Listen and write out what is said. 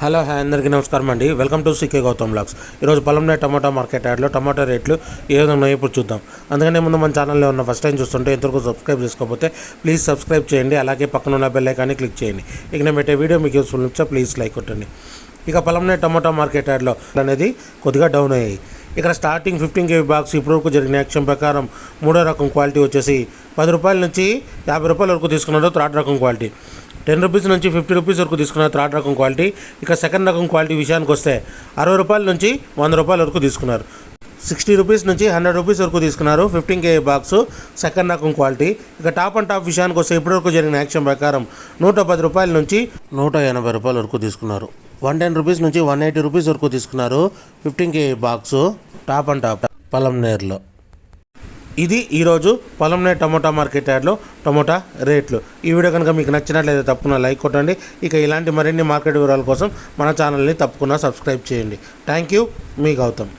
Hello అందరికీ నమస్కారం అండి. Welcome to CK Gautam blogs. ఈరోజు పొలంనే టమాటా మార్కెట్ యార్డ్లో టమాటా రేట్లు ఏ విధంగా ఉన్నాయో ఇప్పుడు చూద్దాం. అందుకనే ముందు మన ఛానల్లో ఉన్న ఫస్ట్ టైం చూస్తుంటే ఇంతవరకు సబ్స్క్రైబ్ చేసుకోకపోతే ప్లీజ్ సబ్స్క్రైబ్ చేయండి. అలాగే పక్కన ఉన్న బెల్ ఐకాన్ని క్లిక్ చేయండి. ఇక నేను పెట్టే వీడియో మీకు యూస్ఫుల్ నిచ్చా ప్లీజ్ లైక్ కొట్టండి. ఇక పొలంనే టమాటా మార్కెట్ యార్డ్లో అనేది కొద్దిగా డౌన్ అయ్యాయి. ఇక్కడ స్టార్టింగ్ 15 kg బాక్స్ ఇప్పటివరకు జరిగిన యాక్షన్ ప్రకారం మూడో రకం క్వాలిటీ వచ్చేసి 10 రూపాయల నుంచి 50 రూపాయల వరకు తీసుకున్నారు థర్డ్ రకం క్వాలిటీ. 10 రూపీస్ నుంచి 50 రూపీస్ వరకు తీసుకున్నారు థర్డ్ రకం క్వాలిటీ. ఇక సెకండ్ రకం క్వాలిటీ విషయానికి వస్తే 60 రూపాయల నుంచి 100 రూపాయల వరకు తీసుకున్నారు. 60 రూపీస్ నుంచి 100 రూపీస్ వరకు తీసుకున్నారు 15 kg బాక్స్ సెకండ్ రకం క్వాలిటీ. ఇక టాప్ అండ్ టాప్ విషయానికి వస్తే ఇప్పటివరకు జరిగిన యాక్షన్ ప్రకారం 110 రూపాయల నుంచి 180 రూపాయల వరకు తీసుకున్నారు. 110 రూపీస్ నుంచి 180 రూపీస్ వరకు తీసుకున్నారు 15 kg box top and top పొలంనేరులో. ఇది ఈరోజు పొలంనేరు టమోటా మార్కెట్ యార్డ్లో టమోటా రేట్లు. ఈ వీడియో కనుక మీకు నచ్చినట్లయితే తప్పకుండా లైక్ కొట్టండి. ఇక ఇలాంటి మరిన్ని మార్కెట్ వివరాల కోసం మన ఛానల్ని తప్పకుండా సబ్స్క్రైబ్ చేయండి. థ్యాంక్ యూ, మీ గౌతమ్.